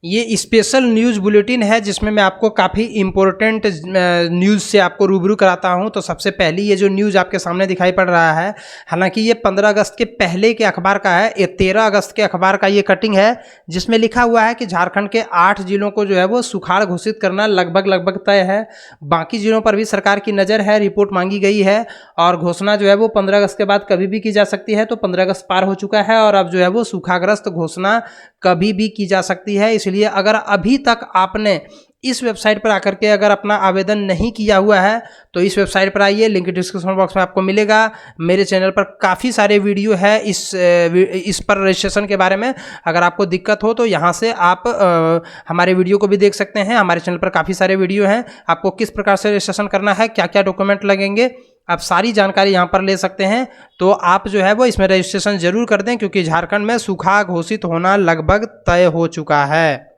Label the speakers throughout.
Speaker 1: ये special news bulletin है जिसमें मैं आपको काफ़ी इम्पोर्टेंट न्यूज़ से आपको रूबरू कराता हूं। तो सबसे पहली ये जो न्यूज़ आपके सामने दिखाई पड़ रहा है, हालांकि ये 15 अगस्त के पहले के अखबार का है, ये 13 अगस्त के अखबार का ये कटिंग है जिसमें लिखा हुआ है कि झारखंड के 8 जिलों को जो है वो सुखाड़ घोषित करना लगभग तय है। बाकी जिलों पर भी सरकार की नज़र है, रिपोर्ट मांगी गई है और घोषणा जो है वो 15 अगस्त के बाद कभी भी की जा सकती है। तो 15 अगस्त पार हो चुका है और अब जो है वो सूखाग्रस्त घोषणा कभी भी की जा सकती है। इसलिए अगर अभी तक आपने इस वेबसाइट पर आकर के अगर अपना आवेदन नहीं किया हुआ है तो इस वेबसाइट पर आइए, लिंक डिस्क्रिप्शन बॉक्स में आपको मिलेगा। मेरे चैनल पर काफ़ी सारे वीडियो है इस पर रजिस्ट्रेशन के बारे में। अगर आपको दिक्कत हो तो यहाँ से आप हमारे वीडियो को भी देख सकते हैं। हमारे चैनल पर काफ़ी सारे वीडियो हैं, आपको किस प्रकार से रजिस्ट्रेशन करना है, क्या क्या डॉक्यूमेंट लगेंगे, आप सारी जानकारी यहाँ पर ले सकते हैं। तो आप जो है वो इसमें रजिस्ट्रेशन जरूर कर दें क्योंकि झारखंड में सूखा घोषित होना लगभग तय हो चुका है।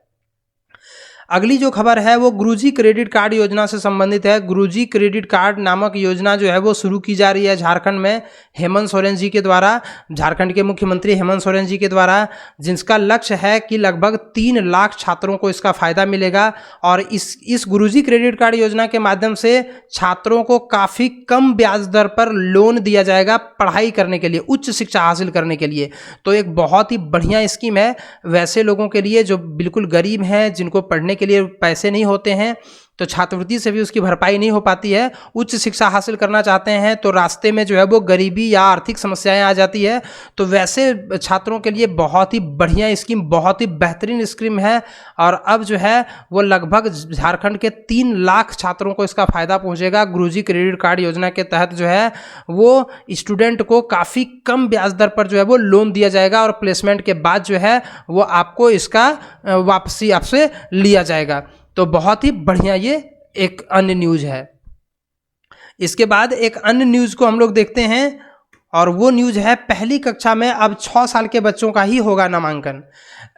Speaker 1: अगली जो खबर है वो गुरुजी क्रेडिट कार्ड योजना से संबंधित है। गुरुजी क्रेडिट कार्ड नामक योजना जो है वो शुरू की जा रही है झारखंड में हेमंत सोरेन जी के द्वारा, झारखंड के मुख्यमंत्री हेमंत सोरेन जी के द्वारा, जिसका लक्ष्य है कि लगभग 3 लाख छात्रों को इसका फायदा मिलेगा। और इस गुरुजी क्रेडिट कार्ड योजना के माध्यम से छात्रों को काफ़ी कम ब्याज दर पर लोन दिया जाएगा पढ़ाई करने के लिए, उच्च शिक्षा हासिल करने के लिए। तो एक बहुत ही बढ़िया स्कीम है वैसे लोगों के लिए जो बिल्कुल गरीब हैं, जिनको पढ़ने के लिए पैसे नहीं होते हैं, तो छात्रवृत्ति से भी उसकी भरपाई नहीं हो पाती है, उच्च शिक्षा हासिल करना चाहते हैं तो रास्ते में जो है वो गरीबी या आर्थिक समस्याएं आ जाती है। तो वैसे छात्रों के लिए बहुत ही बढ़िया स्कीम, बहुत ही बेहतरीन स्कीम है। और अब जो है वो लगभग झारखंड के 3 लाख छात्रों को इसका फायदा पहुंचेगा। गुरुजी क्रेडिट कार्ड योजना के तहत जो है वो स्टूडेंट को काफ़ी कम ब्याज दर पर जो है वो लोन दिया जाएगा और प्लेसमेंट के बाद जो है वो आपको इसका वापसी आपसे लिया जाएगा। तो बहुत ही बढ़िया ये एक अन्य न्यूज़ है। इसके बाद एक अन्य न्यूज़ को हम लोग देखते हैं और वो न्यूज़ है पहली कक्षा में अब 6 साल के बच्चों का ही होगा नामांकन।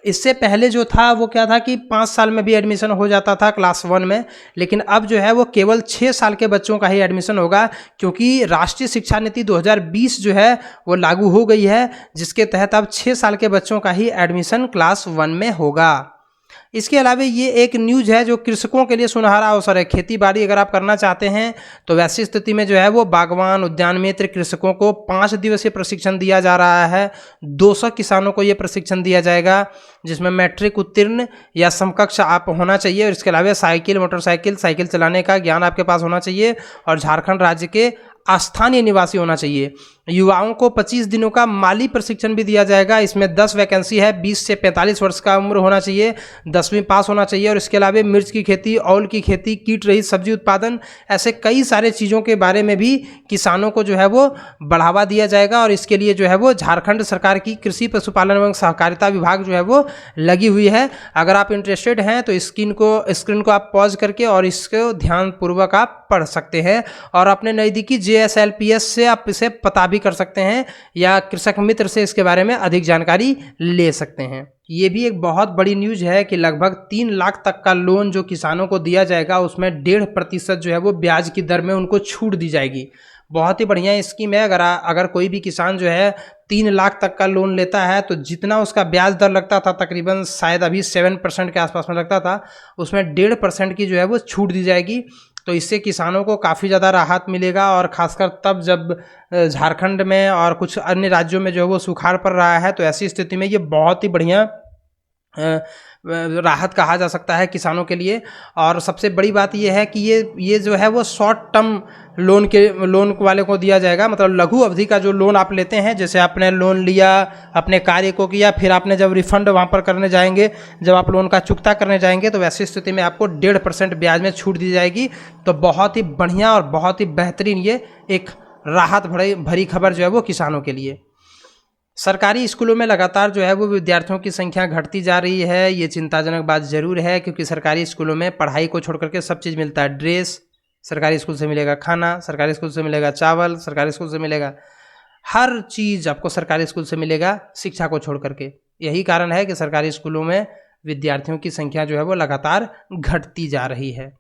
Speaker 1: इससे पहले जो था वो क्या था कि 5 साल में भी एडमिशन हो जाता था क्लास 1 में, लेकिन अब जो है वो केवल 6 साल के बच्चों का ही एडमिशन होगा क्योंकि राष्ट्रीय शिक्षा नीति 2020 जो है वो लागू हो गई है, जिसके तहत अब 6 साल के बच्चों का ही एडमिशन क्लास 1 में होगा। इसके अलावा ये एक न्यूज़ है जो कृषकों के लिए सुनहरा अवसर है। खेती बाड़ी अगर आप करना चाहते हैं तो वैसी स्थिति में जो है वो बागवान, उद्यान मित्र कृषकों को 5 दिवसीय प्रशिक्षण दिया जा रहा है। 200 किसानों को ये प्रशिक्षण दिया जाएगा जिसमें मैट्रिक उत्तीर्ण या समकक्ष आप होना चाहिए और इसके अलावा साइकिल, मोटरसाइकिल, साइकिल चलाने का ज्ञान आपके पास होना चाहिए और झारखंड राज्य के स्थानीय निवासी होना चाहिए। युवाओं को 25 दिनों का माली प्रशिक्षण भी दिया जाएगा। इसमें 10 वैकेंसी है। 20 से 45 वर्ष का उम्र होना चाहिए, 10वीं पास होना चाहिए और इसके अलावा मिर्च की खेती, औल की खेती, कीट रहित सब्जी उत्पादन, ऐसे कई सारे चीज़ों के बारे में भी किसानों को जो है वो बढ़ावा दिया जाएगा। और इसके लिए जो है वो झारखंड सरकार की कृषि, पशुपालन एवं सहकारिता विभाग जो है वो लगी हुई है। अगर आप इंटरेस्टेड हैं तो स्क्रीन को आप पॉज करके और इसको ध्यानपूर्वक आप पढ़ सकते हैं और अपने नज़दीकी JSLPS से आप इसे पता भी कर सकते हैं या कृषक मित्र से इसके बारे में अधिक जानकारी ले सकते हैं। ये भी एक बहुत बड़ी न्यूज़ है कि लगभग 3 लाख तक का लोन जो किसानों को दिया जाएगा उसमें 1.5% जो है वो ब्याज की दर में उनको छूट दी जाएगी। बहुत ही बढ़िया स्कीम है। अगर कोई भी किसान जो है 3 लाख तक का लोन लेता है तो जितना उसका ब्याज दर लगता था, तकरीबन शायद अभी 7% के आसपास में लगता था, उसमें 1.5% की जो है वो छूट दी जाएगी। तो इससे किसानों को काफ़ी ज़्यादा राहत मिलेगा और ख़ासकर तब जब झारखंड में और कुछ अन्य राज्यों में जो है वो सुखाड़ पड़ रहा है, तो ऐसी स्थिति में ये बहुत ही बढ़िया राहत कहा जा सकता है किसानों के लिए। और सबसे बड़ी बात यह है कि ये जो है वो शॉर्ट टर्म लोन वाले को दिया जाएगा, मतलब लघु अवधि का जो लोन आप लेते हैं, जैसे आपने लोन लिया, अपने कार्य को किया, फिर आपने जब रिफंड वहाँ पर करने जाएंगे, जब आप लोन का चुकता करने जाएंगे तो वैसी स्थिति में आपको 1.5% ब्याज में छूट दी जाएगी। तो बहुत ही बढ़िया और बहुत ही बेहतरीन ये एक राहत भरी खबर जो है वो किसानों के लिए। सरकारी स्कूलों में लगातार जो है वो विद्यार्थियों की संख्या घटती जा रही है। ये चिंताजनक बात ज़रूर है क्योंकि सरकारी स्कूलों में पढ़ाई को छोड़ करके सब चीज़ मिलता है। ड्रेस सरकारी स्कूल से मिलेगा, खाना सरकारी स्कूल से मिलेगा, चावल सरकारी स्कूल से मिलेगा, हर चीज़ आपको सरकारी स्कूल से मिलेगा शिक्षा को छोड़ करके। यही कारण है कि सरकारी स्कूलों में विद्यार्थियों की संख्या जो है वो लगातार घटती जा रही है।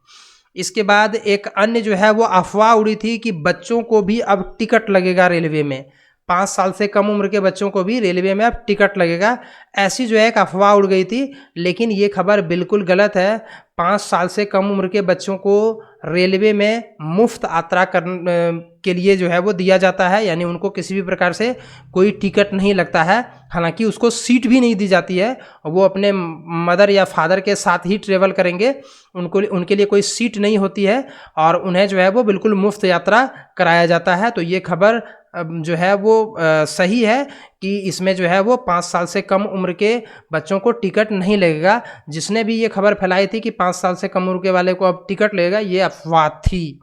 Speaker 1: इसके बाद एक अन्य जो है वो अफवाह उड़ी थी कि बच्चों को भी अब टिकट लगेगा रेलवे में। 5 साल से कम उम्र के बच्चों को भी रेलवे में अब टिकट लगेगा। ऐसी जो है एक अफवाह उड़ गई थी, लेकिन ये खबर बिल्कुल गलत है। 5 साल से कम उम्र के बच्चों को रेलवे में मुफ्त यात्रा के लिए जो है वो दिया जाता है, यानी उनको किसी भी प्रकार से कोई टिकट नहीं लगता है। हालांकि उसको सीट भी नहीं दी जाती है, वो अपने मदर या फादर के साथ ही ट्रेवल करेंगे, उनके लिए कोई सीट नहीं होती है और उन्हें जो है वो बिल्कुल मुफ्त यात्रा कराया जाता है। तो ये खबर जो है वो सही है कि इसमें जो है वो 5 साल से कम उम्र के बच्चों को टिकट नहीं लगेगा। जिसने भी ये खबर फैलाई थी कि 5 साल से कम उम्र के वाले को अब टिकट लगेगा, ये अफवाह थी।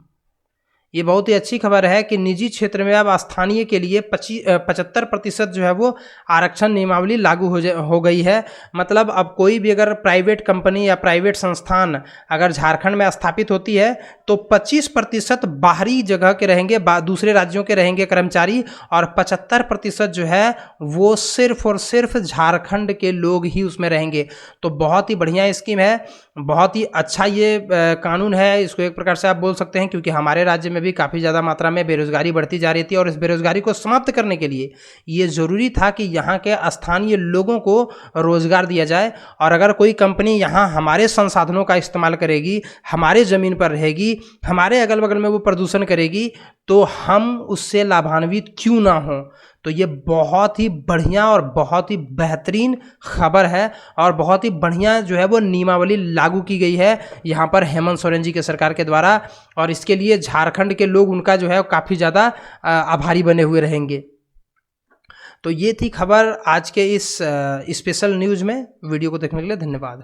Speaker 1: ये बहुत ही अच्छी खबर है कि निजी क्षेत्र में अब स्थानीय के लिए 75% जो है वो आरक्षण नियमावली लागू हो गई है। मतलब अब कोई भी अगर प्राइवेट कंपनी या प्राइवेट संस्थान अगर झारखंड में स्थापित होती है तो 25% बाहरी जगह के रहेंगे, दूसरे राज्यों के रहेंगे कर्मचारी, और 75% जो है वो सिर्फ और सिर्फ झारखंड के लोग ही उसमें रहेंगे। तो बहुत ही बढ़िया स्कीम है, बहुत ही अच्छा ये कानून है, इसको एक प्रकार से आप बोल सकते हैं, क्योंकि हमारे राज्य में भी काफ़ी ज़्यादा मात्रा में बेरोजगारी बढ़ती जा रही थी और इस बेरोजगारी को समाप्त करने के लिए ये ज़रूरी था कि यहाँ के स्थानीय लोगों को रोजगार दिया जाए। और अगर कोई कंपनी यहाँ हमारे संसाधनों का इस्तेमाल करेगी, हमारे ज़मीन पर रहेगी, हमारे अगल बगल में वो प्रदूषण करेगी, तो हम उससे लाभान्वित क्यों ना हों। तो ये बहुत ही बढ़िया और बहुत ही बेहतरीन खबर है और बहुत ही बढ़िया जो है वो नियमावली लागू की गई है यहाँ पर हेमंत सोरेन जी के सरकार के द्वारा, और इसके लिए झारखंड के लोग उनका जो है काफ़ी ज़्यादा आभारी बने हुए रहेंगे। तो ये थी खबर आज के इस स्पेशल न्यूज़ में। वीडियो को देखने के लिए धन्यवाद।